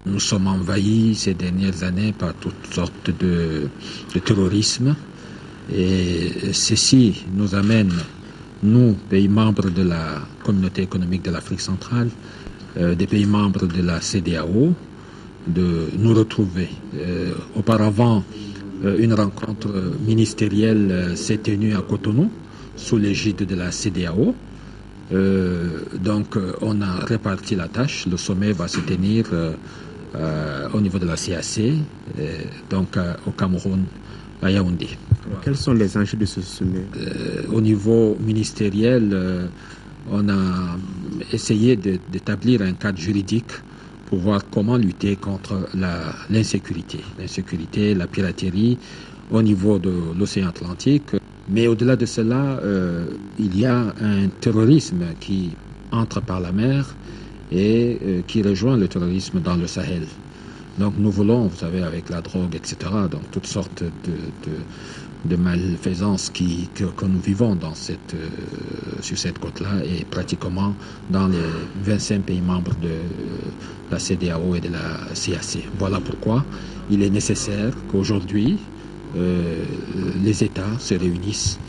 Nous sommes envahis ces dernières années par toutes sortes de terrorisme et ceci nous amène, nous, pays membres de la communauté économique de l'Afrique centrale, des pays membres de la CEDEAO, de nous retrouver. Auparavant, une rencontre ministérielle s'est tenue à Cotonou sous l'égide de la CEDEAO. Donc on a réparti la tâche. Le sommet va se tenir au niveau de la CAC, donc au Cameroun, à Yaoundé. Quels sont les enjeux de ce sommet? Au niveau ministériel, on a essayé d'établir un cadre juridique pour voir comment lutter contre l'insécurité, la piraterie au niveau de l'océan Atlantique. Mais au-delà de cela, il y a un terrorisme qui entre par la mer et qui rejoint le terrorisme dans le Sahel. Donc nous voulons, vous savez, avec la drogue, etc., donc toutes sortes de malfaisances que nous vivons sur cette côte-là et pratiquement dans les 25 pays membres de la CEDEAO et de la CAC. Voilà pourquoi il est nécessaire qu'aujourd'hui les États se réunissent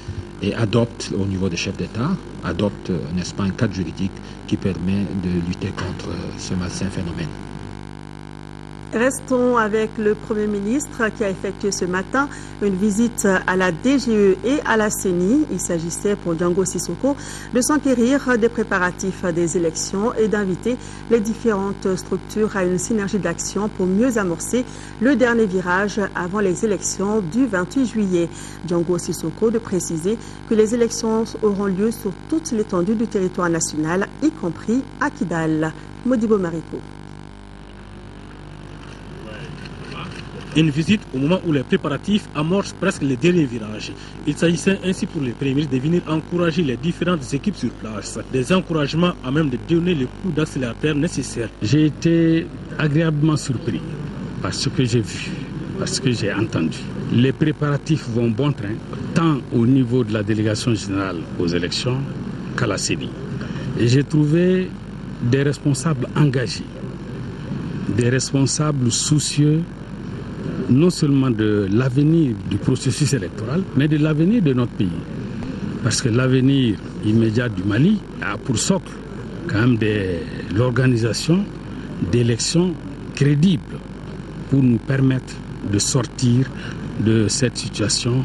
et adoptent, au niveau des chefs d'État, adoptent, n'est-ce pas, un cadre juridique qui permet de lutter contre ce malsain phénomène. Restons avec le Premier ministre qui a effectué ce matin une visite à la DGE et à la CENI. Il s'agissait pour Django Sissoko de s'enquérir des préparatifs des élections et d'inviter les différentes structures à une synergie d'action pour mieux amorcer le dernier virage avant les élections du 28 juillet. Django Sissoko de préciser que les élections auront lieu sur toute l'étendue du territoire national, y compris à Kidal. Modibo Mariko. Une visite au moment où les préparatifs amorcent presque les derniers virages. Il s'agissait ainsi pour les premiers ministres de venir encourager les différentes équipes sur place. Des encouragements à même de donner le coup d'accélérateur nécessaire. J'ai été agréablement surpris par ce que j'ai vu, par ce que j'ai entendu. Les préparatifs vont bon train, tant au niveau de la délégation générale aux élections qu'à la CENI. Et j'ai trouvé des responsables engagés, des responsables soucieux non seulement de l'avenir du processus électoral, mais de l'avenir de notre pays. Parce que l'avenir immédiat du Mali a pour socle quand même l'organisation d'élections crédibles pour nous permettre de sortir de cette situation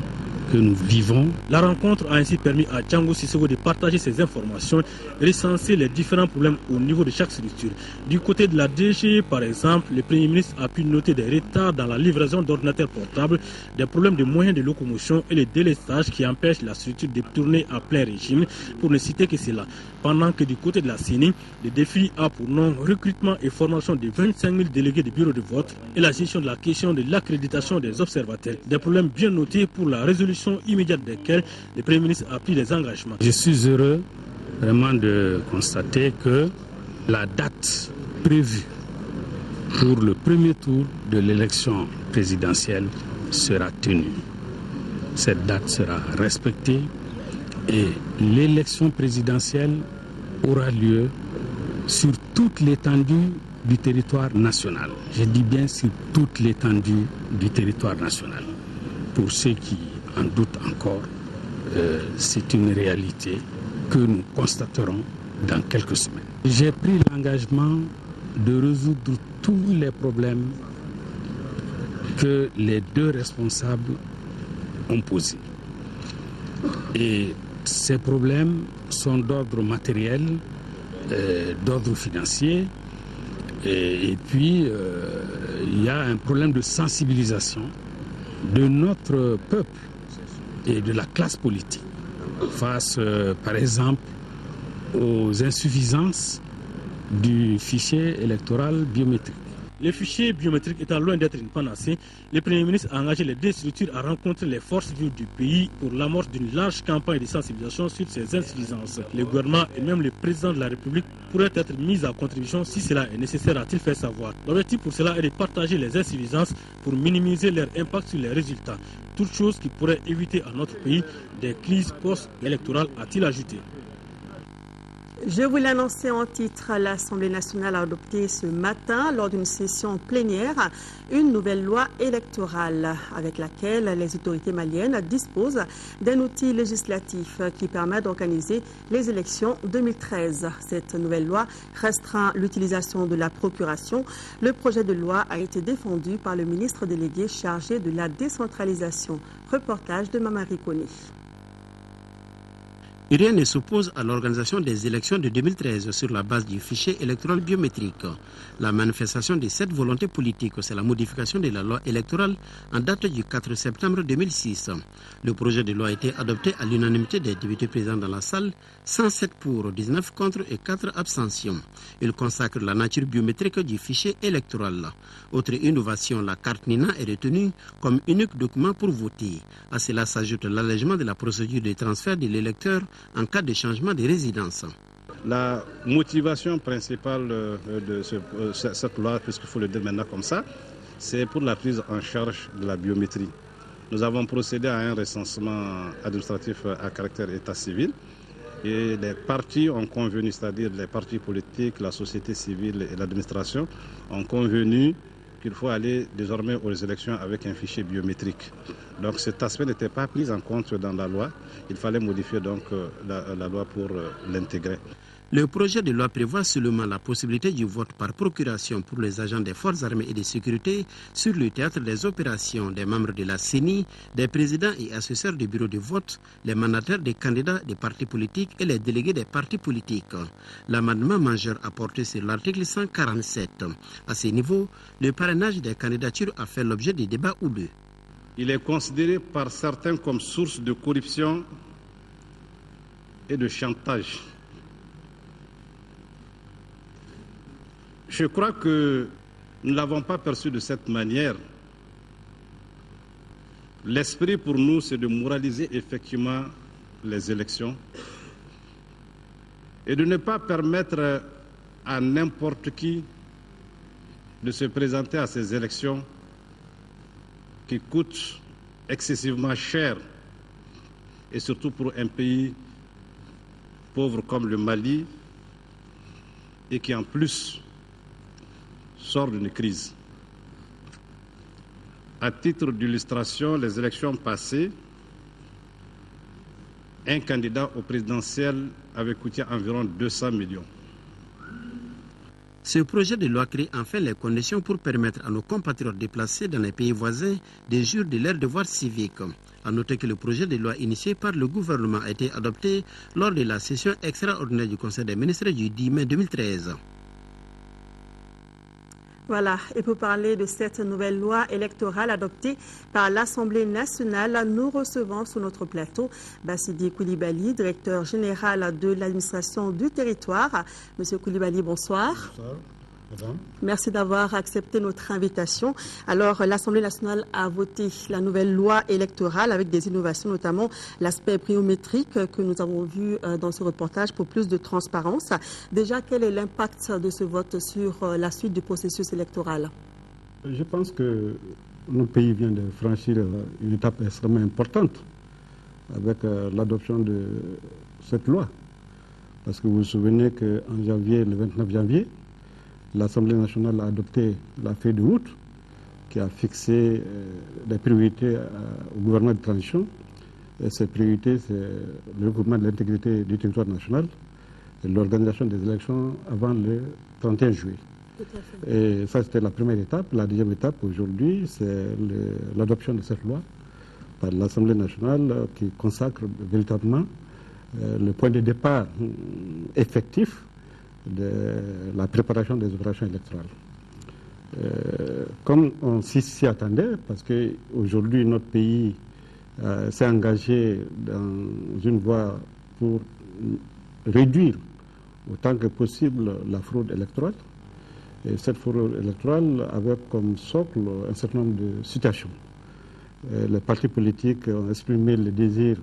que nous vivons. La rencontre a ainsi permis à Django Sissoko de partager ses informations et recenser les différents problèmes au niveau de chaque structure. Du côté de la DG, par exemple, le Premier ministre a pu noter des retards dans la livraison d'ordinateurs portables, des problèmes de moyens de locomotion et les délestages qui empêchent la structure de tourner à plein régime, pour ne citer que cela. Pendant que du côté de la CENI, le défi a pour nom recrutement et formation de 25 000 délégués de bureaux de vote et la gestion de la question de l'accréditation des observateurs. Des problèmes bien notés pour la résolution immédiate desquels le Premier ministre a pris des engagements. Je suis heureux vraiment de constater que la date prévue pour le premier tour de l'élection présidentielle sera tenue. Cette date sera respectée et l'élection présidentielle aura lieu sur toute l'étendue du territoire national. Je dis bien sur toute l'étendue du territoire national. Pour ceux qui en doutent encore, c'est une réalité que nous constaterons dans quelques semaines. J'ai pris l'engagement de résoudre tous les problèmes que les deux responsables ont posés. Et ces problèmes sont d'ordre matériel, d'ordre financier, et puis il y a un problème de sensibilisation de notre peuple et de la classe politique face, par exemple, aux insuffisances du fichier électoral biométrique. Le fichier biométrique étant loin d'être une panacée, le Premier ministre a engagé les deux structures à rencontrer les forces vives du pays pour l'amorce d'une large campagne de sensibilisation sur ces insuffisances. Le gouvernement et même le président de la République pourraient être mis à contribution si cela est nécessaire, a-t-il fait savoir. L'objectif pour cela est de partager les insuffisances pour minimiser leur impact sur les résultats. Toute chose qui pourrait éviter à notre pays des crises post-électorales, a-t-il ajouté. Je vous l'ai annoncé en titre, l'Assemblée nationale a adopté ce matin, lors d'une session plénière, une nouvelle loi électorale avec laquelle les autorités maliennes disposent d'un outil législatif qui permet d'organiser les élections 2013. Cette nouvelle loi restreint l'utilisation de la procuration. Le projet de loi a été défendu par le ministre délégué chargé de la décentralisation. Reportage de Mamari Kone. Rien ne s'oppose à l'organisation des élections de 2013 sur la base du fichier électoral biométrique. La manifestation de cette volonté politique, c'est la modification de la loi électorale en date du 4 septembre 2006. Le projet de loi a été adopté à l'unanimité des députés présents dans la salle, 107 pour, 19 contre et 4 abstentions. Il consacre la nature biométrique du fichier électoral. Autre innovation, la carte NINA est retenue comme unique document pour voter. À cela s'ajoute l'allègement de la procédure de transfert de l'électeur en cas de changement de résidence. La motivation principale de cette loi, puisqu'il faut le dire maintenant comme ça, c'est pour la prise en charge de la biométrie. Nous avons procédé à un recensement administratif à caractère état civil et les partis ont convenu, c'est-à-dire les partis politiques, la société civile et l'administration ont convenu qu'il faut aller désormais aux élections avec un fichier biométrique. Donc cet aspect n'était pas pris en compte dans la loi. Il fallait modifier donc la loi pour l'intégrer. Le projet de loi prévoit seulement la possibilité du vote par procuration pour les agents des forces armées et de sécurité sur le théâtre des opérations, des membres de la CENI, des présidents et assesseurs du bureau de vote, les mandataires des candidats des partis politiques et les délégués des partis politiques. L'amendement majeur a porté sur l'article 147. À ce niveau, le parrainage des candidatures a fait l'objet de débats houleux. Il est considéré par certains comme source de corruption et de chantage. Je crois que nous ne l'avons pas perçu de cette manière. L'esprit pour nous, c'est de moraliser effectivement les élections et de ne pas permettre à n'importe qui de se présenter à ces élections qui coûtent excessivement cher et surtout pour un pays pauvre comme le Mali et qui en plus sort d'une crise. À titre d'illustration, les élections passées, un candidat au présidentiel avait coûté environ 200 millions. Ce projet de loi crée enfin les conditions pour permettre à nos compatriotes déplacés dans les pays voisins de jouir de leurs devoirs civiques. À noter que le projet de loi initié par le gouvernement a été adopté lors de la session extraordinaire du Conseil des ministres du 10 mai 2013. Voilà, et pour parler de cette nouvelle loi électorale adoptée par l'Assemblée nationale, nous recevons sur notre plateau Bassidi Koulibaly, directeur général de l'administration du territoire. Monsieur Koulibaly, bonsoir. Bonsoir, madame. Merci d'avoir accepté notre invitation. Alors, l'Assemblée nationale a voté la nouvelle loi électorale avec des innovations, notamment l'aspect biométrique que nous avons vu dans ce reportage pour plus de transparence. Déjà, quel est l'impact de ce vote sur la suite du processus électoral? Je pense que notre pays vient de franchir une étape extrêmement importante avec l'adoption de cette loi. Parce que vous vous souvenez qu'en janvier, le 29 janvier, l'Assemblée nationale a adopté la feuille de route qui a fixé des priorités au gouvernement de transition. Et ces priorités, c'est le regroupement de l'intégrité du territoire national et l'organisation des élections avant le 31 juillet. Et ça, c'était la première étape. La deuxième étape, aujourd'hui, c'est l'adoption de cette loi par l'Assemblée nationale qui consacre véritablement le point de départ effectif de la préparation des opérations électorales. Comme on s'y attendait, parce qu'aujourd'hui notre pays s'est engagé dans une voie pour réduire autant que possible la fraude électorale. Et cette fraude électorale avait comme socle un certain nombre de situations. Les partis politiques ont exprimé le désir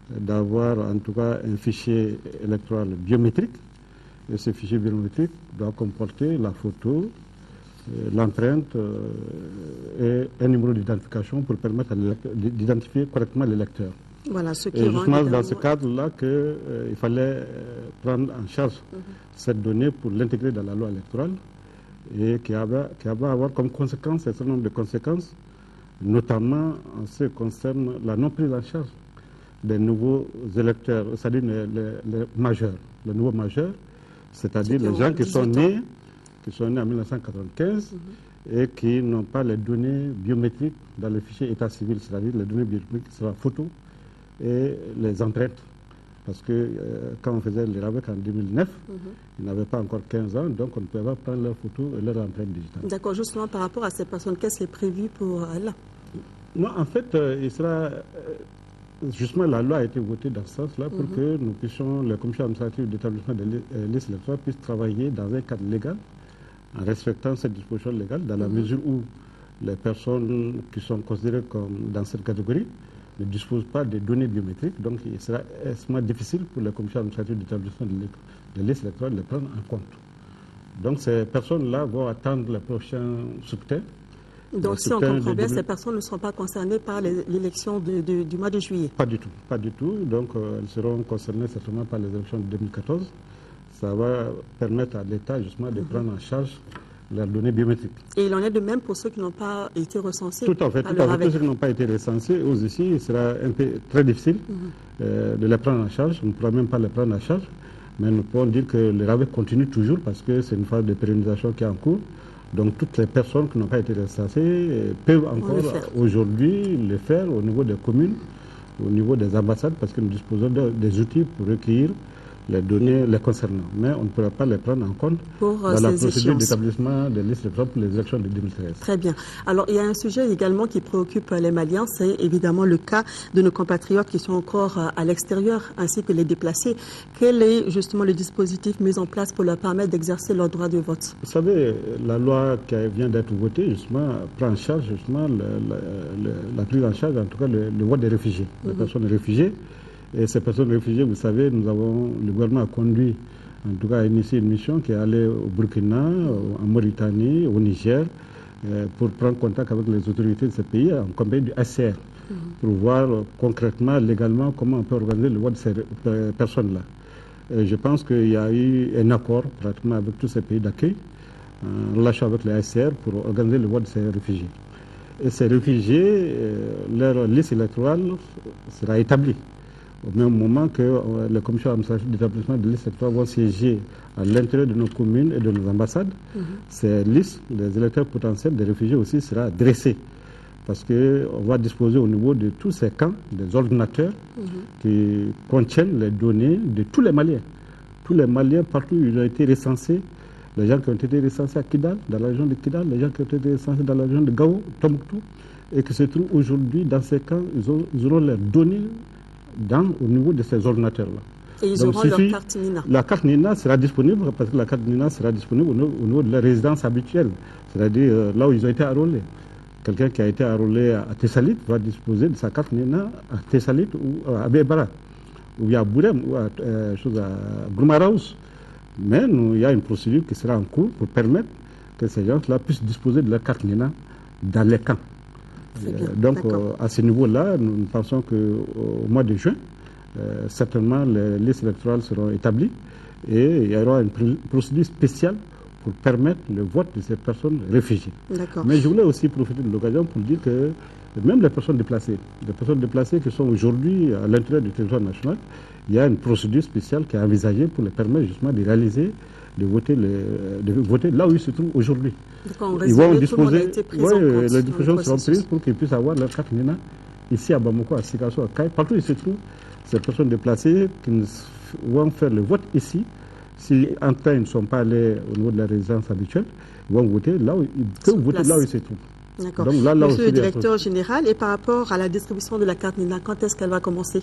d'avoir en tout cas un fichier électoral biométrique. Et ce fichier biométrique doit comporter la photo, l'empreinte et un numéro d'identification pour permettre d'identifier correctement l'électeur. Voilà, ce qui et justement dans ce cadre-là qu'il fallait prendre en charge cette donnée pour l'intégrer dans la loi électorale et qui va avoir comme conséquence un certain nombre de conséquences, notamment en ce qui concerne la non prise en charge des nouveaux électeurs, c'est-à-dire les majeurs, les nouveaux majeurs, c'est-à-dire les gens qui sont nés en 1995 et qui n'ont pas les données biométriques dans le fichier état civil, c'est-à-dire les données biométriques sur la photo et les empreintes. Parce que quand on faisait les RAVEC en 2009, ils n'avaient pas encore 15 ans, donc on ne pouvait pas prendre leurs photos et leurs empreintes digitales. D'accord, justement par rapport à ces personnes, qu'est-ce qui est prévu pour là? Non, en fait, il sera... Justement, la loi a été votée dans ce sens-là pour que nous puissions, les commissions administratives d'établissement des listes électorales puissent travailler dans un cadre légal, en respectant cette disposition légale, dans la mesure où les personnes qui sont considérées comme dans cette catégorie ne disposent pas des données biométriques, donc il sera extrêmement difficile pour les commissions administratives d'établissement des listes électorales de les prendre en compte. Donc ces personnes-là vont attendre les prochains scrutins. Donc si on comprend bien, ces personnes ne seront pas concernées par l'élection du mois de juillet? Pas du tout. Donc elles seront concernées certainement par les élections de 2014. Ça va permettre à l'État justement de prendre en charge leurs données biométriques. Et il en est de même pour ceux qui n'ont pas été recensés? Tout à fait. Tous ceux qui n'ont pas été recensés, eux aussi, il sera un peu très difficile de les prendre en charge. On ne pourra même pas les prendre en charge. Mais nous pouvons dire que le RAVEC continue toujours parce que c'est une phase de pérennisation qui est en cours. Donc toutes les personnes qui n'ont pas été recensées peuvent encore aujourd'hui le faire au niveau des communes, au niveau des ambassades, parce que nous disposons des outils pour recueillir les données les concernant. Mais on ne pourra pas les prendre en compte dans la procédure d'établissement des listes électorales pour les élections de 2013. Très bien. Alors, il y a un sujet également qui préoccupe les Maliens, c'est évidemment le cas de nos compatriotes qui sont encore à l'extérieur, ainsi que les déplacés. Quel est justement le dispositif mis en place pour leur permettre d'exercer leur droit de vote? Vous savez, la loi qui vient d'être votée, justement, prend en charge justement la prise en charge, en tout cas, le vote des réfugiés, les personnes réfugiées. Et ces personnes réfugiées, vous savez, le gouvernement a conduit, en tout cas a initié une mission qui est allée au Burkina, en Mauritanie, au Niger, pour prendre contact avec les autorités de ces pays en compagnie du HCR, pour voir concrètement, légalement, comment on peut organiser le vote de ces personnes-là. Je pense qu'il y a eu un accord pratiquement avec tous ces pays d'accueil, en relation avec les HCR, pour organiser le vote de ces réfugiés. Et ces réfugiés, leur liste électorale sera établie. Au même moment que les commissions administratives d'établissement de listes électorales vont siéger à l'intérieur de nos communes et de nos ambassades, ces listes, les électeurs potentiels des réfugiés aussi sera dressée. Parce qu'on va disposer au niveau de tous ces camps des ordinateurs qui contiennent les données de tous les Maliens. Tous les Maliens, partout où ils ont été recensés, les gens qui ont été recensés à Kidal, dans la région de Kidal, les gens qui ont été recensés dans la région de Gao, Tombouctou, et qui se trouvent aujourd'hui dans ces camps, ils auront leurs données au niveau de ces ordinateurs-là. Et ils auront leur carte NINA. La carte NINA sera disponible parce que la carte NINA sera disponible au niveau de leur résidence habituelle, c'est-à-dire là où ils ont été enrôlés. Quelqu'un qui a été enrôlé à Tessalit va disposer de sa carte NINA à Tessalit ou à Bébara, ou à Bourem, ou à Goumaraous. Mais il y a une procédure qui sera en cours pour permettre que ces gens-là puissent disposer de leur carte NINA dans les camps. Donc à ce niveau-là, nous pensons qu'au mois de juin, certainement les listes électorales seront établies et il y aura une procédure spéciale pour permettre le vote de ces personnes réfugiées. Mais je voulais aussi profiter de l'occasion pour dire que même les personnes déplacées qui sont aujourd'hui à l'intérieur du territoire national, il y a une procédure spéciale qui est envisagée pour les permettre justement de réaliser, de voter là où ils se trouvent aujourd'hui. Ils vont disposer, les dispositions seront prises pour qu'ils puissent avoir leur carte NINA ici à Bamako, à Sikasso, à Kaye, partout où ils se trouvent. Ces personnes déplacées qui vont faire le vote ici. Si en temps ils ne sont pas allés au niveau de la résidence habituelle, ils vont voter là où ils peuvent voter là où ils se trouvent. D'accord. Monsieur le directeur général, et par rapport à la distribution de la carte NINA, quand est-ce qu'elle va commencer?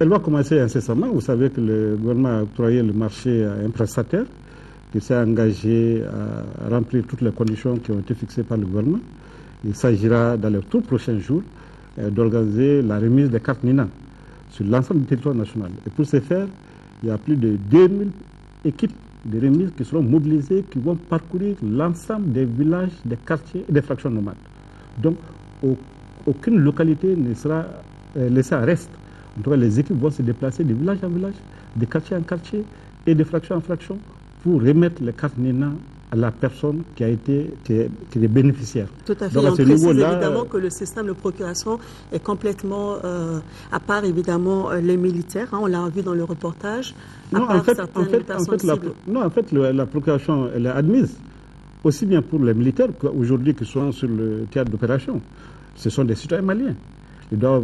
Elle va commencer incessamment. Vous savez que le gouvernement a octroyé le marché à un prestataire qui s'est engagé à remplir toutes les conditions qui ont été fixées par le gouvernement. Il s'agira dans les tout prochains jours d'organiser la remise des cartes NINA sur l'ensemble du territoire national. Et pour ce faire, il y a plus de 2000 équipes de remise qui seront mobilisées, qui vont parcourir l'ensemble des villages, des quartiers et des fractions nomades. Donc, aucune localité ne sera laissée à reste En tout cas, les équipes vont se déplacer de village en village, de quartier en quartier et de fraction en fraction pour remettre les cartes NINA à la personne qui est bénéficiaire. Tout à fait. Donc, on précise évidemment que le système de procuration est complètement, à part évidemment les militaires, on l'a vu dans le reportage, en fait, la procuration, elle est admise aussi bien pour les militaires qu'aujourd'hui qui sont sur le théâtre d'opération. Ce sont des citoyens maliens.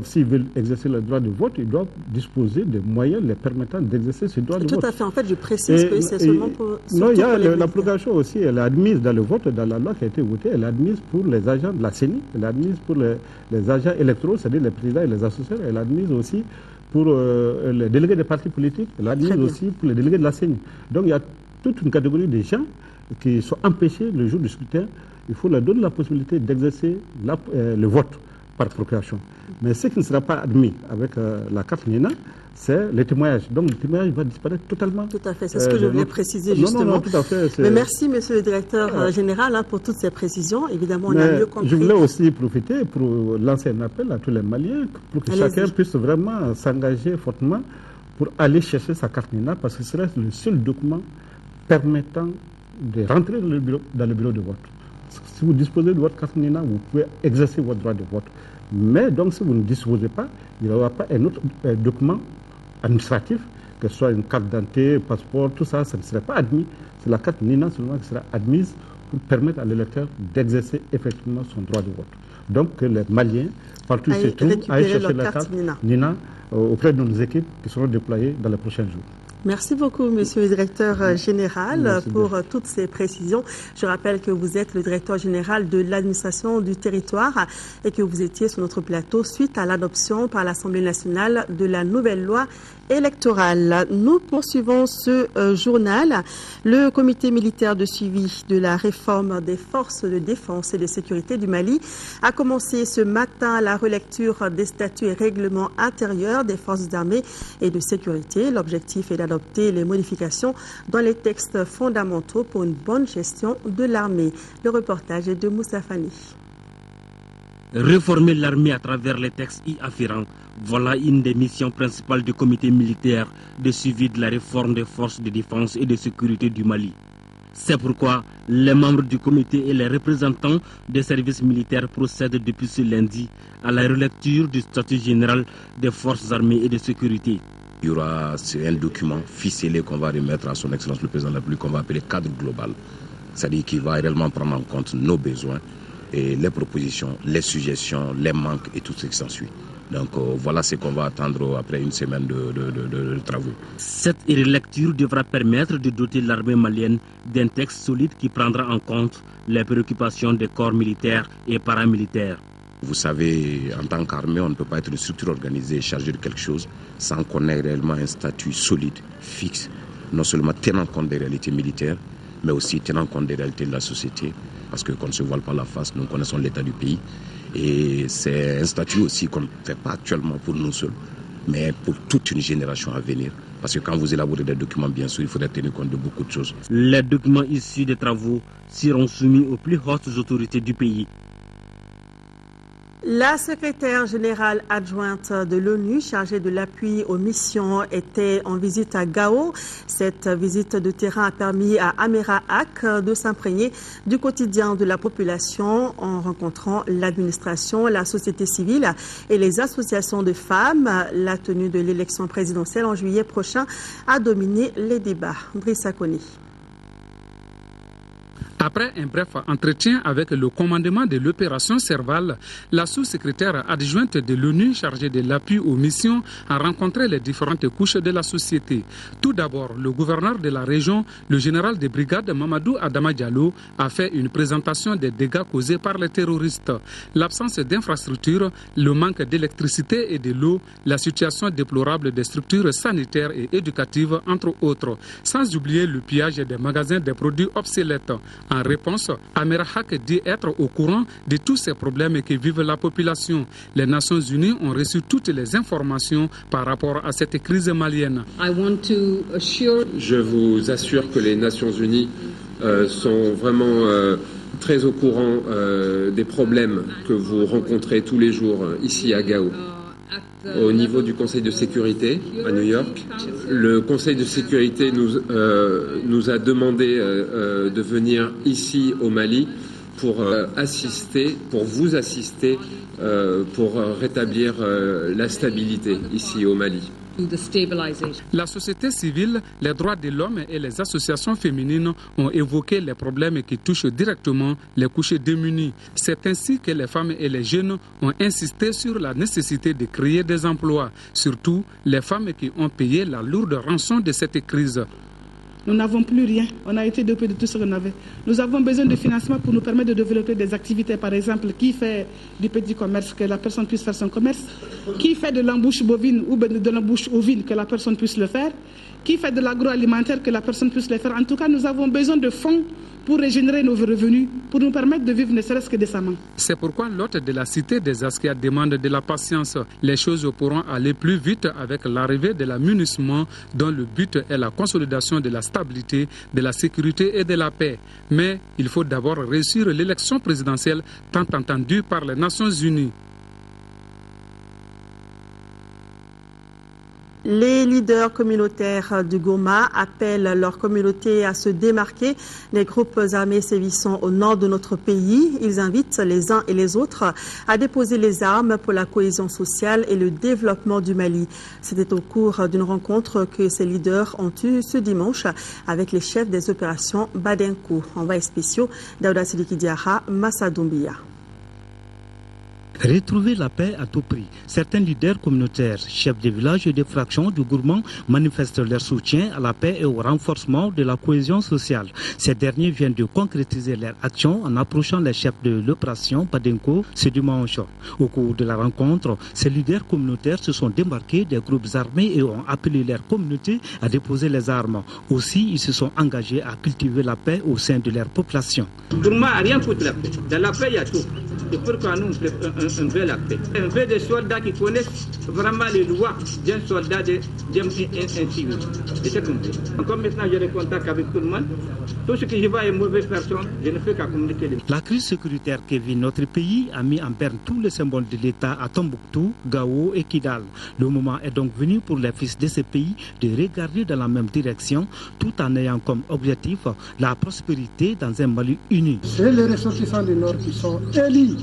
S'ils veulent exercer le droit de vote, ils doivent disposer de moyens les permettant d'exercer ce droit de vote. Tout à fait. En fait, je précise que c'est seulement pour... Non, la procuration aussi, elle est admise dans le vote, dans la loi qui a été votée, elle est admise pour les agents de la CENI, elle est admise pour les agents électoraux, c'est-à-dire les présidents et les associés, elle est admise aussi pour les délégués des partis politiques, elle est admise aussi pour les délégués de la CENI. Donc il y a toute une catégorie de gens qui sont empêchés le jour du scrutin. Il faut leur donner la possibilité d'exercer le vote par procuration. Mais ce qui ne sera pas admis avec la carte NINA, c'est le témoignage. Donc le témoignage va disparaître totalement. Tout à fait, c'est ce que je voulais préciser justement. Non, tout à fait. Mais merci, monsieur le directeur général, pour toutes ces précisions. Évidemment, on a mieux compris. Je voulais aussi profiter pour lancer un appel à tous les Maliens pour que chacun puisse vraiment s'engager fortement pour aller chercher sa carte NINA, parce que ce serait le seul document permettant de rentrer dans le bureau de vote. Si vous disposez de votre carte NINA, vous pouvez exercer votre droit de vote. Mais donc, si vous ne disposez pas, il n'y aura pas un autre document administratif, que ce soit une carte d'identité, passeport, tout ça, ça ne serait pas admis. C'est la carte NINA seulement qui sera admise pour permettre à l'électeur d'exercer effectivement son droit de vote. Donc, que les Maliens, partout où ils se trouvent, aillent chercher la carte NINA auprès de nos équipes qui seront déployées dans les prochains jours. Merci beaucoup, monsieur le directeur général, pour toutes ces précisions. Je rappelle que vous êtes le directeur général de l'administration du territoire et que vous étiez sur notre plateau suite à l'adoption par l'Assemblée nationale de la nouvelle loi électorale. Nous poursuivons ce journal. Le comité militaire de suivi de la réforme des forces de défense et de sécurité du Mali a commencé ce matin la relecture des statuts et règlements intérieurs des forces armées et de sécurité. L'objectif est d'adopter les modifications dans les textes fondamentaux pour une bonne gestion de l'armée. Le reportage est de Moussa Fani. Réformer l'armée à travers les textes y afférents, voilà une des missions principales du comité militaire de suivi de la réforme des forces de défense et de sécurité du Mali. C'est pourquoi les membres du comité et les représentants des services militaires procèdent depuis ce lundi à la relecture du statut général des forces armées et de sécurité. Il y aura un document ficelé qu'on va remettre à son Excellence le Président de la République, qu'on va appeler cadre global. C'est-à-dire qu'il va réellement prendre en compte nos besoins et les propositions, les suggestions, les manques et tout ce qui s'ensuit. Donc voilà ce qu'on va attendre après une semaine de travaux. Cette relecture devra permettre de doter l'armée malienne d'un texte solide qui prendra en compte les préoccupations des corps militaires et paramilitaires. Vous savez, en tant qu'armée, on ne peut pas être une structure organisée chargée de quelque chose sans qu'on ait réellement un statut solide, fixe, non seulement tenant compte des réalités militaires, mais aussi tenant compte des réalités de la société, parce qu'on ne se voile pas la face, nous connaissons l'état du pays. Et c'est un statut aussi qu'on ne fait pas actuellement pour nous seuls, mais pour toute une génération à venir. Parce que quand vous élaborez des documents, bien sûr, il faudrait tenir compte de beaucoup de choses. Les documents issus des travaux seront soumis aux plus hautes autorités du pays. La secrétaire générale adjointe de l'ONU chargée de l'appui aux missions était en visite à Gao. Cette visite de terrain a permis à Amera Ak de s'imprégner du quotidien de la population en rencontrant l'administration, la société civile et les associations de femmes. La tenue de l'élection présidentielle en juillet prochain a dominé les débats. Drissa Koni. Après un bref entretien avec le commandement de l'opération Serval, la sous-secrétaire adjointe de l'ONU chargée de l'appui aux missions a rencontré les différentes couches de la société. Tout d'abord, le gouverneur de la région, le général de brigade Mamadou Adama Diallo, a fait une présentation des dégâts causés par les terroristes. L'absence d'infrastructures, le manque d'électricité et de l'eau, la situation déplorable des structures sanitaires et éducatives, entre autres. Sans oublier le pillage des magasins des produits obsolètes. En réponse, Amera Ak dit être au courant de tous ces problèmes que vive la population. Les Nations Unies ont reçu toutes les informations par rapport à cette crise malienne. Je vous assure que les Nations Unies sont vraiment très au courant des problèmes que vous rencontrez tous les jours ici à Gao. au niveau du Conseil de sécurité à New York. Le Conseil de sécurité nous a demandé de venir ici au Mali pour vous assister, pour rétablir la stabilité ici au Mali. La société civile, les droits de l'homme et les associations féminines ont évoqué les problèmes qui touchent directement les couches démunies. C'est ainsi que les femmes et les jeunes ont insisté sur la nécessité de créer des emplois, surtout les femmes qui ont payé la lourde rançon de cette crise. Nous n'avons plus rien. On a été dopé de tout ce qu'on avait. Nous avons besoin de financement pour nous permettre de développer des activités. Par exemple, qui fait du petit commerce, que la personne puisse faire son commerce. Qui fait de l'embouche bovine ou de l'embouche ovine, que la personne puisse le faire. Qui fait de l'agroalimentaire, que la personne puisse le faire. En tout cas, nous avons besoin de fonds pour régénérer nos revenus, pour nous permettre de vivre ne serait-ce que décemment. C'est pourquoi l'hôte de la cité des Askia demande de la patience. Les choses pourront aller plus vite avec l'arrivée de l'amunissement dont le but est la consolidation de la stabilité, de la sécurité et de la paix. Mais il faut d'abord réussir l'élection présidentielle tant attendue par les Nations Unies. Les leaders communautaires du Goma appellent leur communauté à se démarquer des groupes armés sévissant au nord de notre pays. Ils invitent les uns et les autres à déposer les armes pour la cohésion sociale et le développement du Mali. C'était au cours d'une rencontre que ces leaders ont eue ce dimanche avec les chefs des opérations Badenkou. Envoyés spéciaux Daouda Sidiki Diarra, Massa Doumbia. Retrouver la paix à tout prix. Certains leaders communautaires, chefs de village et de fractions du Gourmand manifestent leur soutien à la paix et au renforcement de la cohésion sociale. Ces derniers viennent de concrétiser leur action en approchant les chefs de l'opération Badenko ce dimanche. Au cours de la rencontre, ces leaders communautaires se sont démarqués des groupes armés et ont appelé leur communauté à déposer les armes. Aussi, ils se sont engagés à cultiver la paix au sein de leur population. Gourmand n'a rien contre la paix. Dans la paix, il y a tout. C'est pourquoi nous, on veut la paix. On veut des soldats qui connaissent vraiment les lois d'un soldat, d'un civil. C'est ce qu'on veut. Comme maintenant, j'ai des contacts avec tout le monde. Tout ce que je vois est mauvaise personne, je ne fais qu'à communiquer. La crise sécuritaire qui vit notre pays a mis en berne tous les symboles de l'État à Tombouctou, Gao et Kidal. Le moment est donc venu pour les fils de ces pays de regarder dans la même direction, tout en ayant comme objectif la prospérité dans un Mali uni. C'est les ressortissants du Nord qui sont élus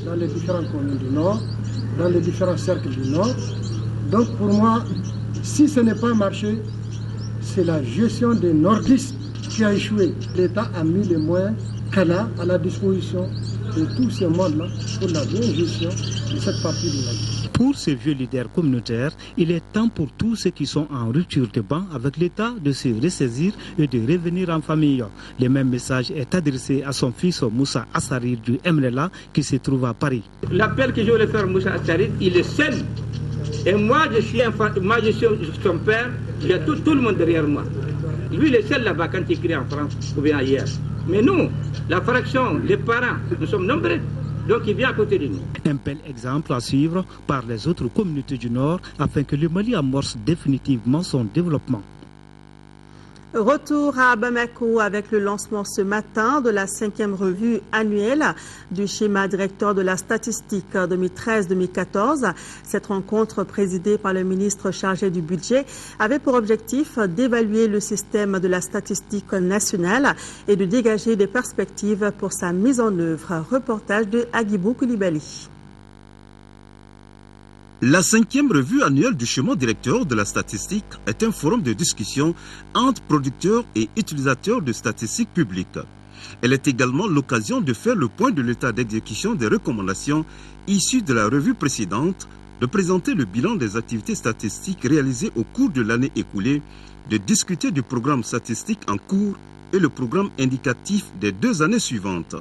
dans les différentes communes du Nord, dans les différents cercles du Nord. Donc pour moi, si ce n'est pas marché, c'est la gestion des nordistes qui a échoué. L'État a mis les moyens qu'elle a à la disposition de tous ces mondes-là pour la bonne gestion de cette partie de la vie. Pour ces vieux leaders communautaires, il est temps pour tous ceux qui sont en rupture de banc avec l'État de se ressaisir et de revenir en famille. Le même message est adressé à son fils Moussa Assarir du MLLA qui se trouve à Paris. L'appel que je voulais faire à Moussa Assarir, il est seul. Et moi, je suis son père, j'ai tout le monde derrière moi. Lui, il est seul là-bas quand il crie en France ou bien ailleurs. Mais nous, la fraction, les parents, nous sommes nombreux. Donc il vient à côté de nous. Un bel exemple à suivre par les autres communautés du Nord afin que le Mali amorce définitivement son développement. Retour à Bamako avec le lancement ce matin de la 5e revue annuelle du schéma directeur de la statistique 2013-2014. Cette rencontre présidée par le ministre chargé du budget avait pour objectif d'évaluer le système de la statistique nationale et de dégager des perspectives pour sa mise en œuvre. Reportage de Agibou Koulibaly. La 5e revue annuelle du schéma directeur de la statistique est un forum de discussion entre producteurs et utilisateurs de statistiques publiques. Elle est également l'occasion de faire le point de l'état d'exécution des recommandations issues de la revue précédente, de présenter le bilan des activités statistiques réalisées au cours de l'année écoulée, de discuter du programme statistique en cours et le programme indicatif des 2 années suivantes.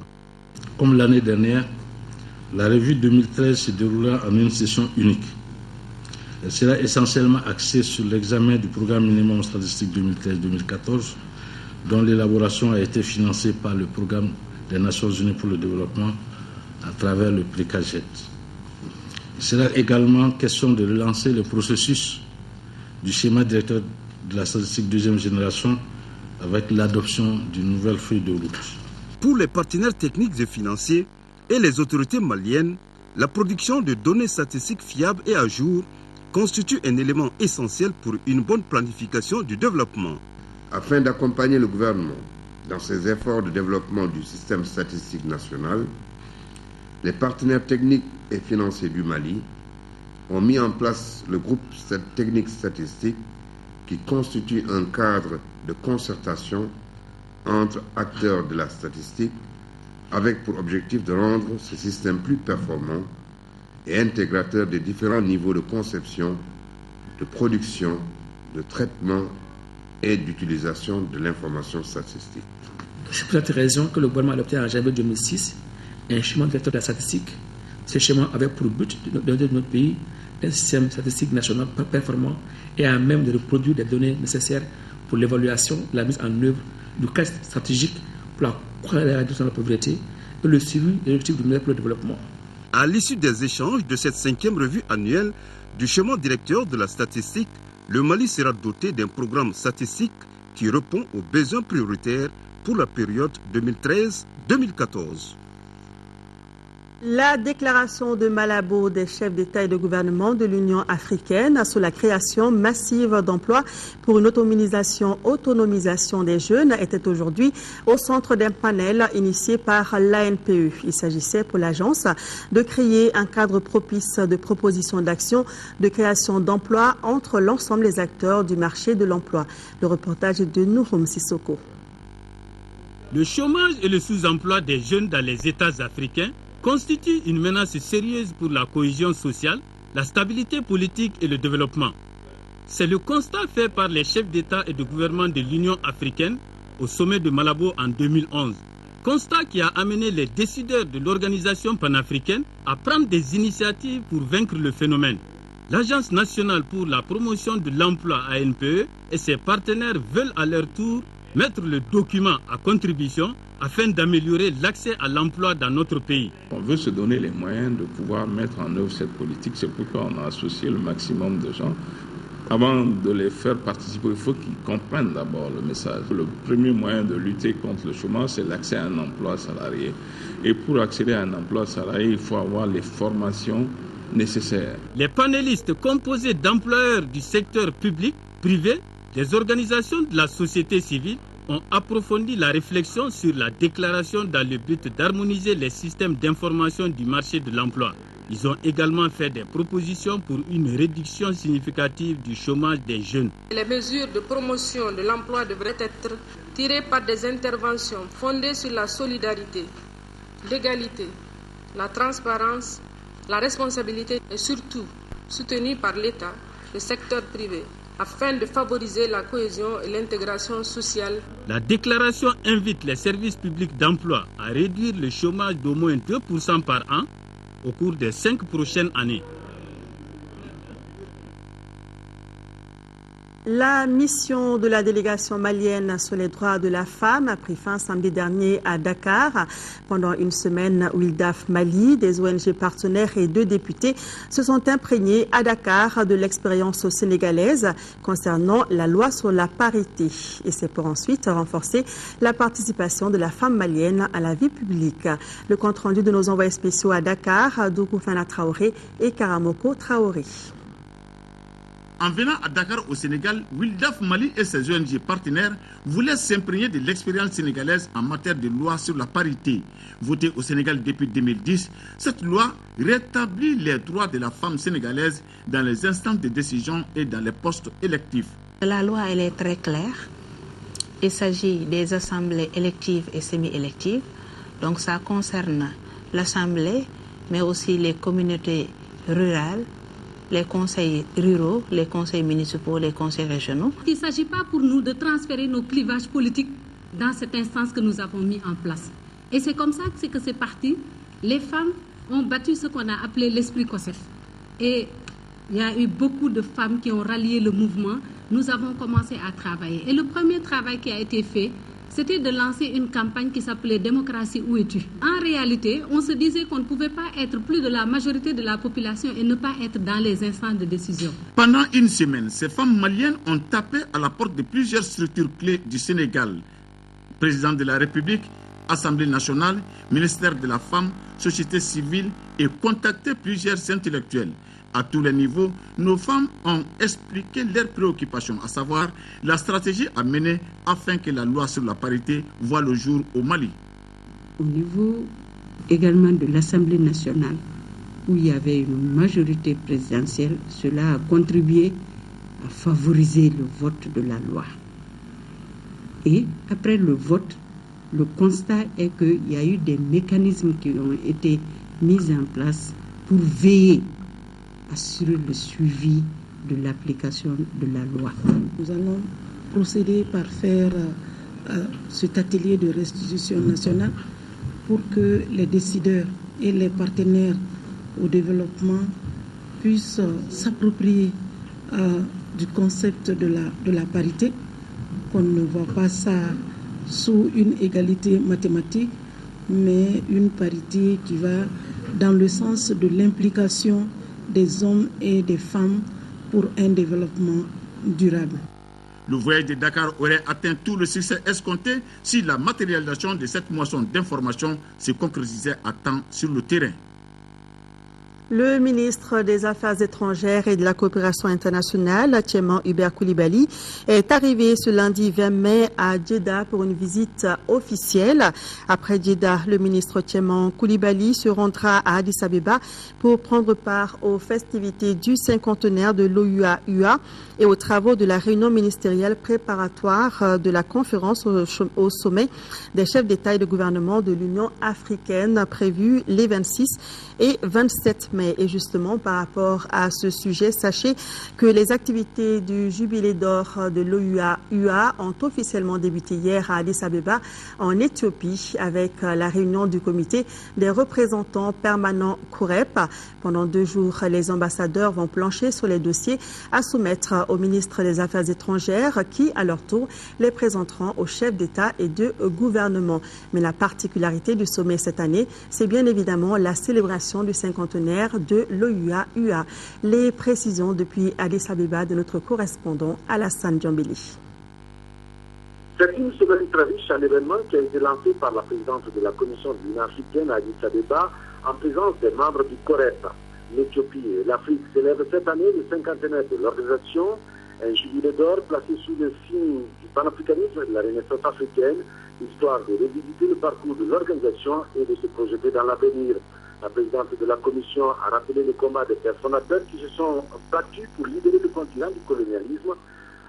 Comme l'année dernière, la revue 2013 se déroulera en une session unique. Elle sera essentiellement axée sur l'examen du programme minimum statistique 2013-2014, dont l'élaboration a été financée par le programme des Nations Unies pour le développement à travers le PRICAGET. Il sera également question de relancer le processus du schéma directeur de la statistique deuxième génération avec l'adoption d'une nouvelle feuille de route. Pour les partenaires techniques et financiers, et les autorités maliennes, la production de données statistiques fiables et à jour constitue un élément essentiel pour une bonne planification du développement. Afin d'accompagner le gouvernement dans ses efforts de développement du système statistique national, les partenaires techniques et financiers du Mali ont mis en place le groupe technique statistique qui constitue un cadre de concertation entre acteurs de la statistique avec pour objectif de rendre ce système plus performant et intégrateur des différents niveaux de conception, de production, de traitement et d'utilisation de l'information statistique. C'est pour cette raison que le gouvernement a adopté en janvier 2006 un schéma directeur de la statistique. Ce schéma avait pour but de donner de notre pays un système statistique national performant et à même de reproduire des données nécessaires pour l'évaluation, la mise en œuvre du cadre stratégique pour la réduction de la pauvreté et le suivi des objectifs du millénaire pour le développement. À l'issue des échanges de cette 5e revue annuelle du schéma directeur de la statistique, le Mali sera doté d'un programme statistique qui répond aux besoins prioritaires pour la période 2013-2014. La déclaration de Malabo des chefs d'État et de gouvernement de l'Union africaine sur la création massive d'emplois pour une autonomisation des jeunes était aujourd'hui au centre d'un panel initié par l'ANPE. Il s'agissait pour l'agence de créer un cadre propice de propositions d'action de création d'emplois entre l'ensemble des acteurs du marché de l'emploi. Le reportage est de Nouroum Sissoko. Le chômage et le sous-emploi des jeunes dans les États africains constitue une menace sérieuse pour la cohésion sociale, la stabilité politique et le développement. C'est le constat fait par les chefs d'État et de gouvernement de l'Union africaine au sommet de Malabo en 2011. Constat qui a amené les décideurs de l'organisation panafricaine à prendre des initiatives pour vaincre le phénomène. L'Agence nationale pour la promotion de l'emploi ANPE et ses partenaires veulent à leur tour mettre le document à contribution afin d'améliorer l'accès à l'emploi dans notre pays. On veut se donner les moyens de pouvoir mettre en œuvre cette politique. C'est pourquoi on a associé le maximum de gens. Avant de les faire participer, il faut qu'ils comprennent d'abord le message. Le premier moyen de lutter contre le chômage, c'est l'accès à un emploi salarié. Et pour accéder à un emploi salarié, il faut avoir les formations nécessaires. Les panélistes composés d'employeurs du secteur public, privé, des organisations de la société civile ont approfondi la réflexion sur la déclaration dans le but d'harmoniser les systèmes d'information du marché de l'emploi. Ils ont également fait des propositions pour une réduction significative du chômage des jeunes. Les mesures de promotion de l'emploi devraient être tirées par des interventions fondées sur la solidarité, l'égalité, la transparence, la responsabilité et surtout soutenues par l'État, le secteur privé, afin de favoriser la cohésion et l'intégration sociale. La déclaration invite les services publics d'emploi à réduire le chômage d'au moins 2% par an au cours des 5 prochaines années. La mission de la délégation malienne sur les droits de la femme a pris fin samedi dernier à Dakar. Pendant une semaine, WILDAF Mali, des ONG partenaires et 2 députés se sont imprégnés à Dakar de l'expérience sénégalaise concernant la loi sur la parité. Et c'est pour ensuite renforcer la participation de la femme malienne à la vie publique. Le compte-rendu de nos envoyés spéciaux à Dakar, Doukoufana Traoré et Karamoko Traoré. En venant à Dakar au Sénégal, WILDAF Mali et ses ONG partenaires voulaient s'imprégner de l'expérience sénégalaise en matière de loi sur la parité. Votée au Sénégal depuis 2010, cette loi rétablit les droits de la femme sénégalaise dans les instances de décision et dans les postes électifs. La loi, elle est très claire. Il s'agit des assemblées électives et semi-électives. Donc ça concerne l'assemblée, mais aussi les communautés rurales, les conseils ruraux, les conseils municipaux, les conseils régionaux. Il ne s'agit pas pour nous de transférer nos clivages politiques dans cette instance que nous avons mis en place. Et c'est comme ça que c'est parti. Les femmes ont battu ce qu'on a appelé l'esprit COSEF. Et il y a eu beaucoup de femmes qui ont rallié le mouvement. Nous avons commencé à travailler. Et le premier travail qui a été fait, c'était de lancer une campagne qui s'appelait « Démocratie, où es-tu » En réalité, on se disait qu'on ne pouvait pas être plus de la majorité de la population et ne pas être dans les instances de décision. Pendant une semaine, ces femmes maliennes ont tapé à la porte de plusieurs structures clés du Sénégal. Président de la République, Assemblée nationale, ministère de la Femme, société civile et contacté plusieurs intellectuels. À tous les niveaux, nos femmes ont expliqué leurs préoccupations, à savoir la stratégie à mener afin que la loi sur la parité voie le jour au Mali. Au niveau également de l'Assemblée nationale, où il y avait une majorité présidentielle, cela a contribué à favoriser le vote de la loi. Et après le vote, le constat est qu'il y a eu des mécanismes qui ont été mis en place pour veiller, assurer le suivi de l'application de la loi. Nous allons procéder par faire cet atelier de restitution nationale pour que les décideurs et les partenaires au développement puissent s'approprier du concept de la parité, qu'on ne voit pas ça sous une égalité mathématique, mais une parité qui va dans le sens de l'implication des hommes et des femmes pour un développement durable. Le voyage de Dakar aurait atteint tout le succès escompté si la matérialisation de cette moisson d'informations se concrétisait à temps sur le terrain. Le ministre des Affaires étrangères et de la coopération internationale, Tchéman Hubert Coulibaly, est arrivé ce lundi 20 mai à Djeddah pour une visite officielle. Après Djeddah, le ministre Tchéman Coulibaly se rendra à Addis Abeba pour prendre part aux festivités du cinquantenaire de l'OUA-UA et aux travaux de la réunion ministérielle préparatoire de la conférence au sommet des chefs d'État et de gouvernement de l'Union africaine prévue les 26 et 27 mai. Et justement, par rapport à ce sujet, sachez que les activités du Jubilé d'or de l'OUA-UA ont officiellement débuté hier à Addis Abeba, en Éthiopie, avec la réunion du comité des représentants permanents COUREP. Pendant 2 jours, les ambassadeurs vont plancher sur les dossiers à soumettre au ministre des Affaires étrangères qui, à leur tour, les présenteront aux chefs d'État et de gouvernement. Mais la particularité du sommet cette année, c'est bien évidemment la célébration du cinquantenaire de l'OUA-UA. Les précisions depuis Addis Abeba de notre correspondant Alassane Djambeli. C'est une semaine très riche à l'événement qui a été lancé par la présidente de la Commission de l'Union africaine à Addis Abeba en présence des membres du COREP. L'Éthiopie et l'Afrique célèbrent cette année le cinquantenaire de l'organisation, un jubilé d'or placé sous le signe du panafricanisme et de la Renaissance africaine, histoire de revisiter le parcours de l'organisation et de se projeter dans l'avenir. La présidente de la Commission a rappelé le combat des pères fondateurs qui se sont battus pour libérer le continent du colonialisme.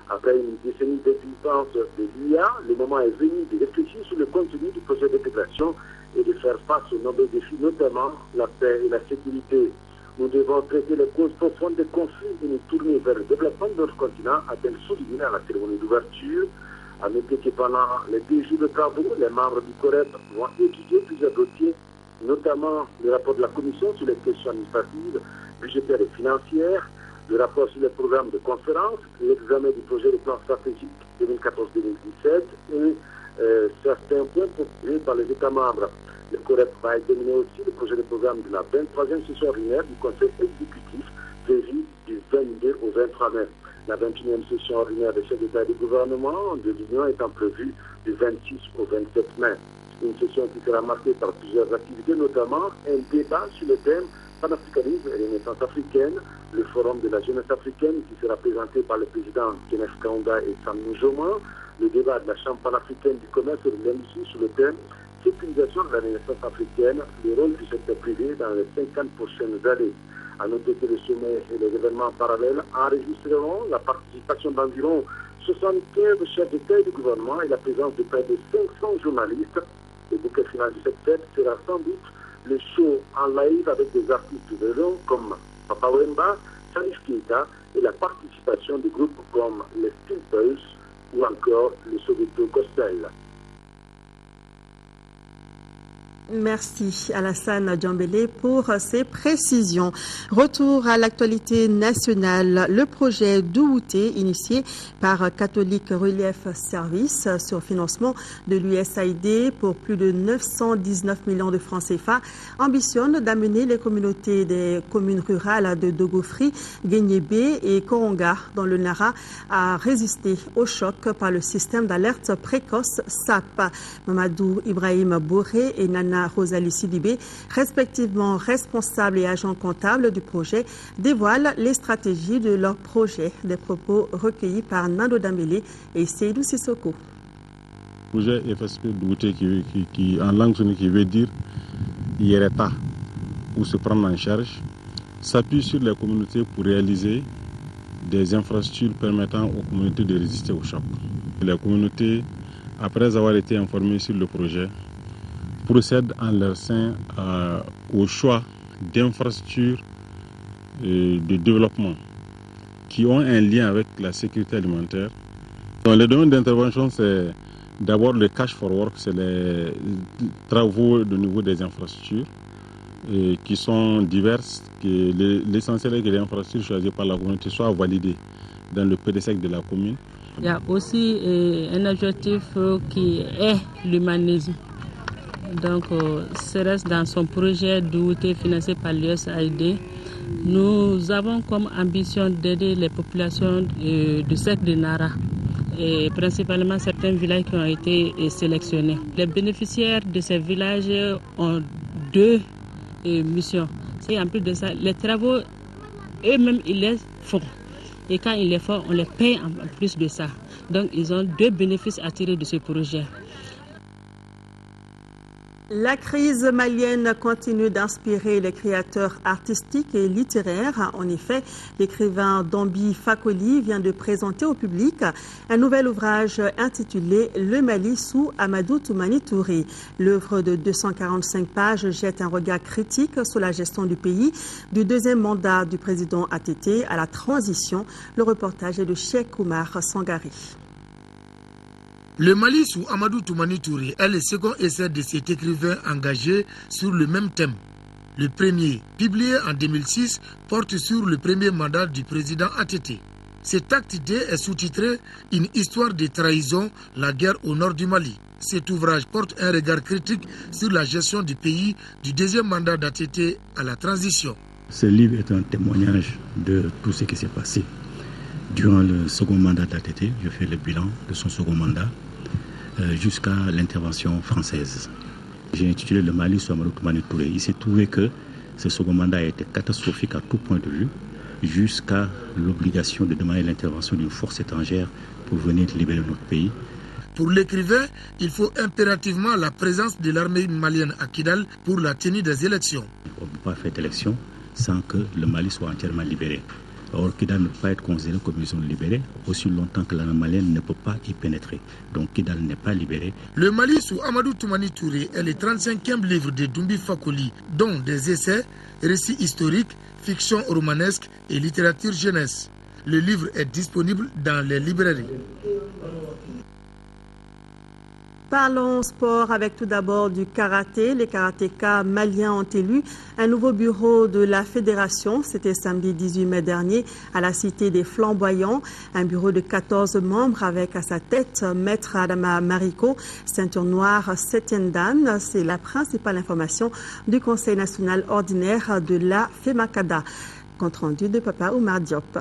Après une décennie d'existence de l'UA, le moment est venu de réfléchir sur le contenu du projet d'intégration et de faire face aux nombreux défis, notamment la paix et la sécurité. Nous devons traiter les causes profondes des conflits et nous tourner vers le développement de notre continent, a-t-elle souligné à la cérémonie d'ouverture. À noter que pendant les 2 jours de travaux, les membres du COREP vont étudier plusieurs dossiers, notamment le rapport de la Commission sur les questions administratives, budgétaires et financières, le rapport sur les programmes de conférence, l'examen du projet de plan stratégique 2014-2017 et certains points proposés par les États membres. Le COREP va examiner aussi le projet de programme de la 23e session ordinaire du Conseil exécutif prévu du 22 au 23 mai. La 21e session ordinaire des chefs d'État et de gouvernement de l'Union étant prévue du 26 au 27 mai. Une session qui sera marquée par plusieurs activités, notamment un débat sur le thème panafricanisme et renaissance africaine, le forum de la jeunesse africaine qui sera présenté par le président Kenneth Kaunda et Sam Nujoma, le débat de la Chambre panafricaine du commerce et de l'industrie sur le thème sécurisation de la renaissance africaine, le rôle du secteur privé dans les 50 prochaines années. À noter que le sommet et les événements parallèles enregistreront la participation d'environ 75 chefs d'État et de gouvernement et la présence de près de 500 journalistes. Le bouquet final de cette fête sera sans doute le show en live avec des artistes de renom comme Papa Wemba, Salif Keita et la participation de groupes comme les Steel Pulse ou encore le Soweto Gospel. Merci Alassane Djambélé pour ces précisions. Retour à l'actualité nationale. Le projet d'Ououté initié par Catholic Relief Service sur financement de l'USAID pour plus de 919 millions de francs CFA ambitionne d'amener les communautés des communes rurales de Dogofri, Guéniébé et Koronga dans le Nara à résister au choc par le système d'alerte précoce SAP. Mamadou Ibrahim Boré et Nana Nana Rosalie Sidibé, respectivement responsable et agent comptable du projet, dévoilent les stratégies de leur projet. Des propos recueillis par Nando Dambélé et Seydou Sissoko. Le projet FSP Douté qui en langue sonique qui veut dire IRETA ou se prendre en charge, s'appuie sur les communautés pour réaliser des infrastructures permettant aux communautés de résister au choc. Les communautés, après avoir été informées sur le projet, procèdent en leur sein au choix d'infrastructures de développement qui ont un lien avec la sécurité alimentaire. Dans les domaines d'intervention, c'est d'abord le cash for work, c'est les travaux au niveau des infrastructures qui sont diverses. L'essentiel est que les infrastructures choisies par la communauté soient validées dans le PDSEC de la commune. Il y a aussi un objectif qui est l'humanisme. Donc, CERES, dans son projet d'UT financé par l'USAID, nous avons comme ambition d'aider les populations du cercle de Nara, et principalement certains villages qui ont été sélectionnés. Les bénéficiaires de ces villages ont deux missions. Et en plus de ça, les travaux, eux-mêmes, ils les font. Et quand ils les font, on les paye en plus de ça. Donc, ils ont deux bénéfices à tirer de ce projet. La crise malienne continue d'inspirer les créateurs artistiques et littéraires. En effet, l'écrivain Dombi Fakoli vient de présenter au public un nouvel ouvrage intitulé « Le Mali sous Amadou Toumani Touré ». L'œuvre de 245 pages jette un regard critique sur la gestion du pays, du deuxième mandat du président ATT à la transition. Le reportage est de Cheikh Oumar Sangari. Le Mali sous Amadou Toumani Touré est le second essai de cet écrivain engagé sur le même thème. Le premier, publié en 2006, porte sur le premier mandat du président ATT. Cet acte D est sous-titré « Une histoire de trahison, la guerre au nord du Mali ». Cet ouvrage porte un regard critique sur la gestion du pays du deuxième mandat d'ATT à la transition. Ce livre est un témoignage de tout ce qui s'est passé. Durant le second mandat d'ATT, je fais le bilan de son second mandat jusqu'à l'intervention française. J'ai intitulé Le Mali sous Amadou Toumani Touré. Il s'est trouvé que ce second mandat a été catastrophique à tout point de vue, jusqu'à l'obligation de demander l'intervention d'une force étrangère pour venir libérer notre pays. Pour l'écrivain, il faut impérativement la présence de l'armée malienne à Kidal pour la tenue des élections. On ne peut pas faire d'élection sans que le Mali soit entièrement libéré. Or, Kidal ne peut pas être considéré comme une zone libérée aussi longtemps que l'armée malienne ne peut pas y pénétrer. Donc Kidal n'est pas libéré. Le Mali sous Amadou Toumani Touré est le 35e livre de Dombi Fakoli, dont des essais, récits historiques, fiction romanesque et littérature jeunesse. Le livre est disponible dans les librairies. Parlons sport avec tout d'abord du karaté. Les karatékas maliens ont élu un nouveau bureau de la fédération. C'était samedi 18 mai dernier à la Cité des Flamboyants. Un bureau de 14 membres avec à sa tête Maître Adama Mariko, ceinture noire 7e dan. C'est la principale information du Conseil national ordinaire de la FEMACADA. Compte rendu de Papa Oumar Diop.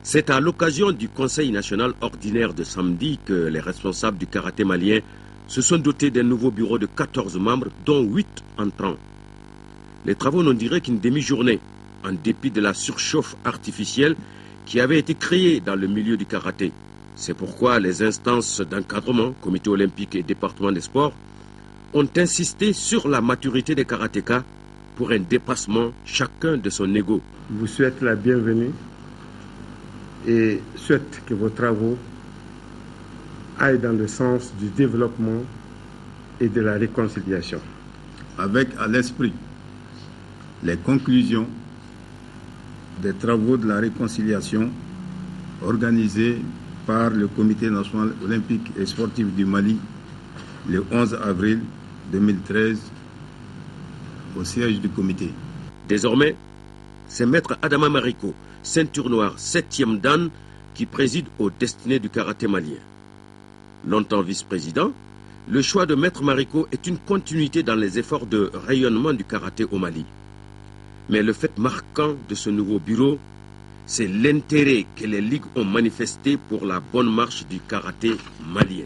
C'est à l'occasion du Conseil national ordinaire de samedi que les responsables du karaté malien se sont dotés d'un nouveau bureau de 14 membres, dont 8 entrants. Les travaux n'ont duré qu'une demi-journée, en dépit de la surchauffe artificielle qui avait été créée dans le milieu du karaté. C'est pourquoi les instances d'encadrement, comité olympique et département des sports, ont insisté sur la maturité des karatékas pour un dépassement chacun de son ego. Je vous souhaite la bienvenue et souhaite que vos travaux aillent dans le sens du développement et de la réconciliation. Avec à l'esprit les conclusions des travaux de la réconciliation organisés par le Comité national olympique et sportif du Mali le 11 avril 2013 au siège du comité. Désormais, c'est Maître Adama Mariko, ceinture noire 7e dan, qui préside aux destinées du karaté malien. Longtemps vice-président, le choix de Maître Mariko est une continuité dans les efforts de rayonnement du karaté au Mali. Mais le fait marquant de ce nouveau bureau, c'est l'intérêt que les ligues ont manifesté pour la bonne marche du karaté malien.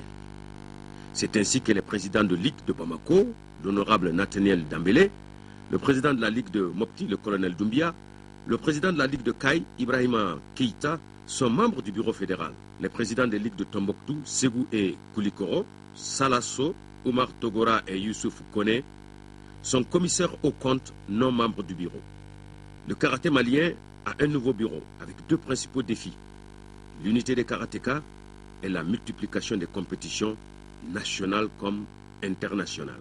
C'est ainsi que les présidents de Ligue de Bamako, l'honorable Nathaniel Dambélé, le président de la Ligue de Mopti, le colonel Doumbia, le président de la Ligue de Kaï, Ibrahima Keïta, sont membres du bureau fédéral. Les présidents des ligues de Tombouctou, Ségou et Koulikoro, Salasso, Oumar Togora et Youssouf Kone sont commissaires aux comptes non membres du bureau. Le karaté malien a un nouveau bureau avec deux principaux défis. L'unité des karatékas et la multiplication des compétitions nationales comme internationales.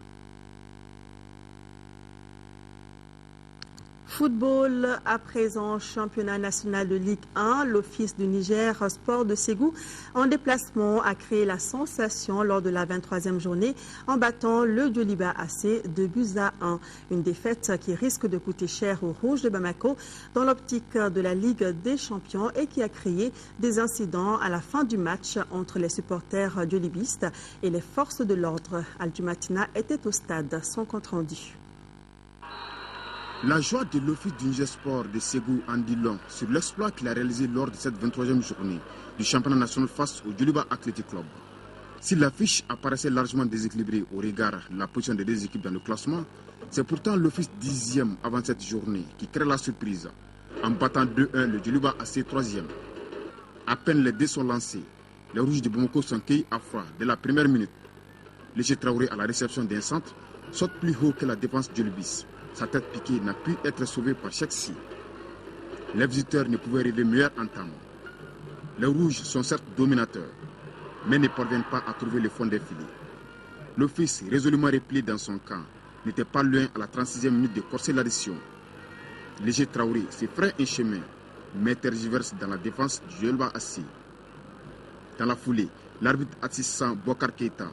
Football, à présent, championnat national de Ligue 1, l'Office du Niger Sport de Ségou en déplacement a créé la sensation lors de la 23e journée en battant le Djoliba AC 2-1. Une défaite qui risque de coûter cher aux Rouges de Bamako dans l'optique de la Ligue des Champions et qui a créé des incidents à la fin du match entre les supporters djolibistes et les forces de l'ordre. Aldumatina était au stade. Son compte rendu. La joie de l'Office du Niger Sport de Ségou en dit long sur l'exploit qu'il a réalisé lors de cette 23e journée du championnat national face au Djoliba Athletic Club. Si l'affiche apparaissait largement déséquilibrée au regard de la position des deux équipes dans le classement, c'est pourtant l'Office 10e avant cette journée qui crée la surprise en battant 2-1 le Djoliba AC 3e. À peine les dés sont lancés, les Rouges de Bamako sont cueillis à froid dès la première minute. Léger Traoré à la réception d'un centre saute plus haut que la défense djolibiste. Sa tête piquée n'a pu être sauvée par Cheksi. Les visiteurs ne pouvaient rêver meilleure entame. Les Rouges sont certes dominateurs, mais ne parviennent pas à trouver le fond des filets. L'Office, résolument replié dans son camp, n'était pas loin à la 36e minute de corser l'addition. Léger Traoré se ferait un chemin, mais tergiverse dans la défense du Djoliba AC. Dans la foulée, l'arbitre assistant Bokar Keita,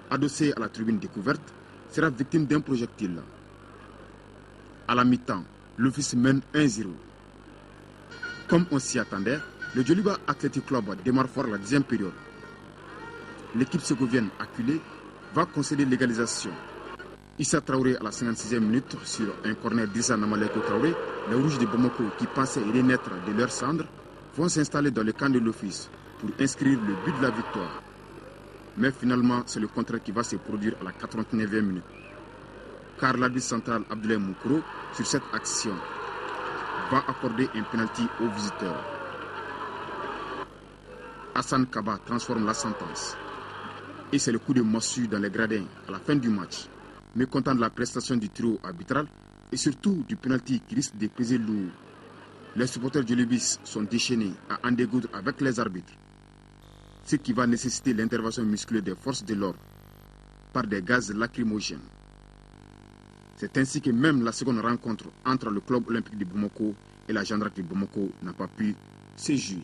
adossé à la tribune découverte, sera victime d'un projectile. À la mi-temps, l'Office mène 1-0. Comme on s'y attendait, le Djoliba Athletic Club démarre fort la 10e période. L'équipe ségovienne acculée va concéder l'égalisation. Issa Traoré à la 56e minute sur un corner d'Issa Namaleko Traoré, les Rouges de Bamako qui pensaient renaître de leurs cendres vont s'installer dans le camp de l'Office pour inscrire le but de la victoire. Mais finalement, c'est le contraire qui va se produire à la 89e minute. Car l'arbitre central Abdoulaye Moukro, sur cette action, va accorder un penalty aux visiteurs. Hassan Kaba transforme la sentence. Et c'est le coup de massue dans les gradins à la fin du match. Mécontent de la prestation du trio arbitral et surtout du penalty qui risque de peser lourd. Les supporters djolibistes sont déchaînés à en dégoudre avec les arbitres. Ce qui va nécessiter l'intervention musclée des forces de l'ordre par des gaz lacrymogènes. C'est ainsi que même la seconde rencontre entre le club olympique de Bamako et la gendarmerie de Bamako n'a pas pu se jouer.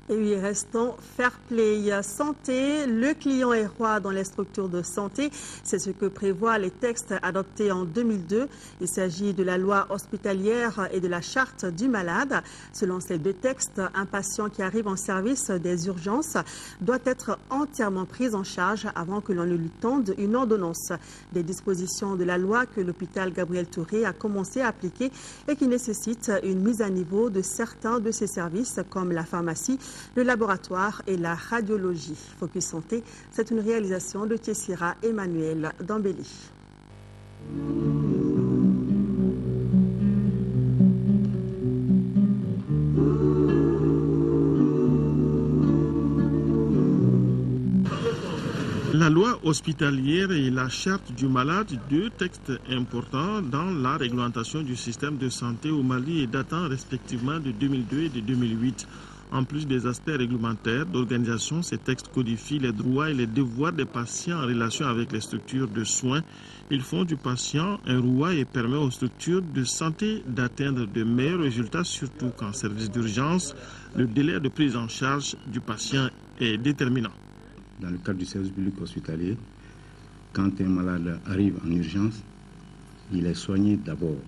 Et oui, restons fair play. Santé, le client est roi dans les structures de santé. C'est ce que prévoient les textes adoptés en 2002. Il s'agit de la loi hospitalière et de la charte du malade. Selon ces deux textes, un patient qui arrive en service des urgences doit être entièrement pris en charge avant que l'on ne lui tende une ordonnance. Des dispositions de la loi que l'hôpital Gabriel Touré a commencé à appliquer et qui nécessitent une mise à niveau de certains de ses services comme la pharmacie, le laboratoire et la radiologie. Focus Santé, c'est une réalisation de Tessira Emmanuel Dambélé. La loi hospitalière et la charte du malade, deux textes importants dans la réglementation du système de santé au Mali et datant respectivement de 2002 et de 2008. En plus des aspects réglementaires d'organisation, ces textes codifient les droits et les devoirs des patients en relation avec les structures de soins. Ils font du patient un roi et permettent aux structures de santé d'atteindre de meilleurs résultats, surtout qu'en service d'urgence, le délai de prise en charge du patient est déterminant. Dans le cadre du service public hospitalier, quand un malade arrive en urgence, il est soigné d'abord.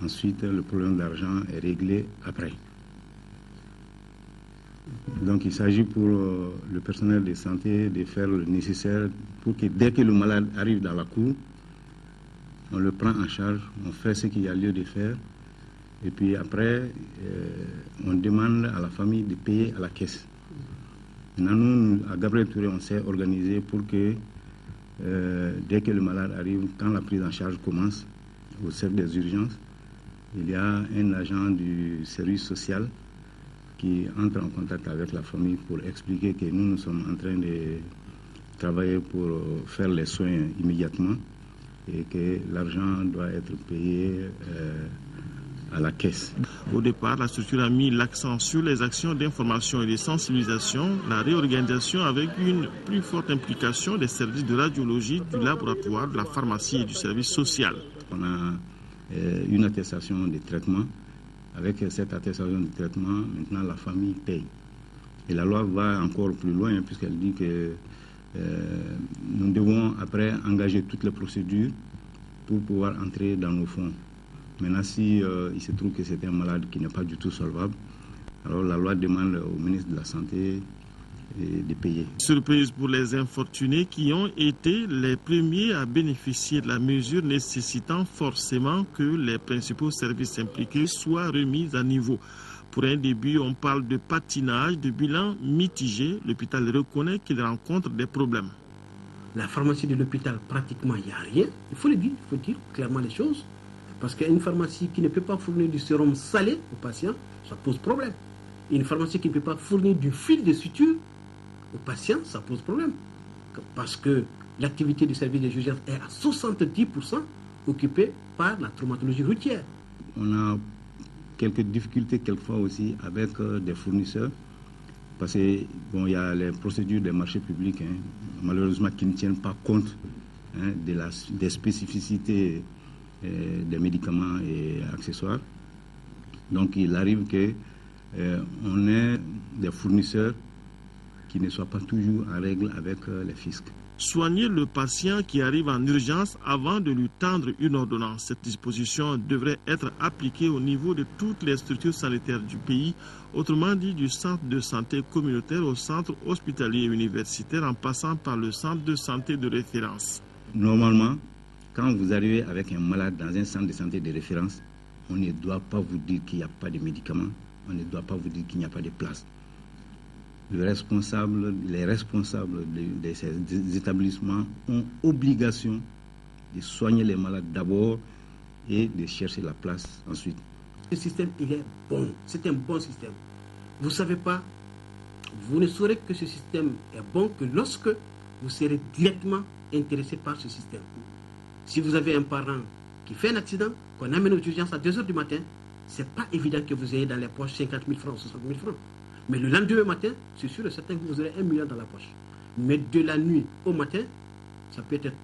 Ensuite, le problème d'argent est réglé après. Donc il s'agit pour le personnel de santé de faire le nécessaire pour que dès que le malade arrive dans la cour, on le prend en charge, on fait ce qu'il y a lieu de faire et puis après on demande à la famille de payer à la caisse. Maintenant, nous, à Gabriel Touré, on s'est organisé pour que, dès que le malade arrive, quand la prise en charge commence, au cercle des urgences, il y a un agent du service social qui entre en contact avec la famille pour expliquer que nous sommes en train de travailler pour faire les soins immédiatement et que l'argent doit être payé à la caisse. Au départ, la structure a mis l'accent sur les actions d'information et de sensibilisation, la réorganisation avec une plus forte implication des services de radiologie, du laboratoire, de la pharmacie et du service social. On a une attestation de traitement. Avec cette attestation de traitement, maintenant la famille paye. Et la loi va encore plus loin puisqu'elle dit que nous devons après engager toutes les procédures pour pouvoir entrer dans nos fonds. Maintenant, si il se trouve que c'est un malade qui n'est pas du tout solvable, alors la loi demande au ministre de la Santé de payer. Surprise pour les infortunés qui ont été les premiers à bénéficier de la mesure, nécessitant forcément que les principaux services impliqués soient remis à niveau. Pour un début, on parle de patinage, de bilan mitigé. L'hôpital reconnaît qu'il rencontre des problèmes. La pharmacie de l'hôpital, pratiquement, il n'y a rien. Il faut le dire, il faut dire clairement les choses. Parce qu'une pharmacie qui ne peut pas fournir du sérum salé aux patients, ça pose problème. Une pharmacie qui ne peut pas fournir du fil de suture aux patients, ça pose problème. Parce que l'activité du service des urgences est à 70% occupée par la traumatologie routière. On a quelques difficultés quelquefois aussi avec des fournisseurs. Parce que bon, il y a les procédures des marchés publics, malheureusement, qui ne tiennent pas compte des spécificités des médicaments et accessoires. Donc il arrive qu'on ait des fournisseurs qui ne soient pas toujours en règle avec les fiscs. Soigner le patient qui arrive en urgence avant de lui tendre une ordonnance. Cette disposition devrait être appliquée au niveau de toutes les structures sanitaires du pays, autrement dit du centre de santé communautaire au centre hospitalier universitaire en passant par le centre de santé de référence. Normalement, quand vous arrivez avec un malade dans un centre de santé de référence, on ne doit pas vous dire qu'il n'y a pas de médicaments, on ne doit pas vous dire qu'il n'y a pas de place. Les responsables de ces établissements ont obligation de soigner les malades d'abord et de chercher la place ensuite. Ce système, il est bon. C'est un bon système. Vous ne savez pas, vous ne saurez que ce système est bon que lorsque vous serez directement intéressé par ce système. Si vous avez un parent qui fait un accident, qu'on amène aux urgences à 2 h du matin, ce n'est pas évident que vous ayez dans les poches 50 000 francs, 60 000 francs. Mais le lendemain matin, c'est sûr et certain que vous aurez 1 million dans la poche. Mais de la nuit au matin, ça peut être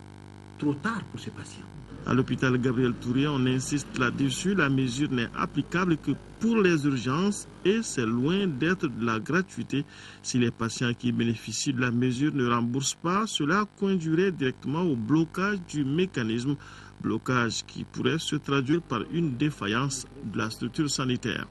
trop tard pour ce patient. À l'hôpital Gabriel Touré, on insiste là-dessus, la mesure n'est applicable que pour les urgences et c'est loin d'être de la gratuité. Si les patients qui bénéficient de la mesure ne remboursent pas, cela conduirait directement au blocage du mécanisme, blocage qui pourrait se traduire par une défaillance de la structure sanitaire.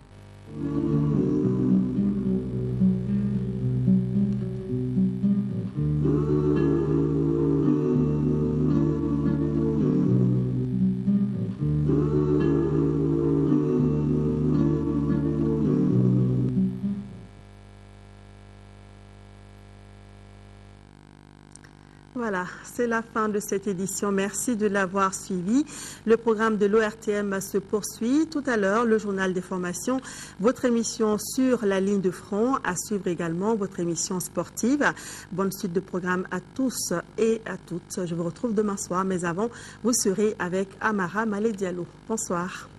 Voilà, c'est la fin de cette édition. Merci de l'avoir suivi. Le programme de l'ORTM se poursuit. Tout à l'heure, le journal des formations, votre émission sur la ligne de front, à suivre également votre émission sportive. Bonne suite de programme à tous et à toutes. Je vous retrouve demain soir, mais avant, vous serez avec Amara Malé Diallo. Bonsoir.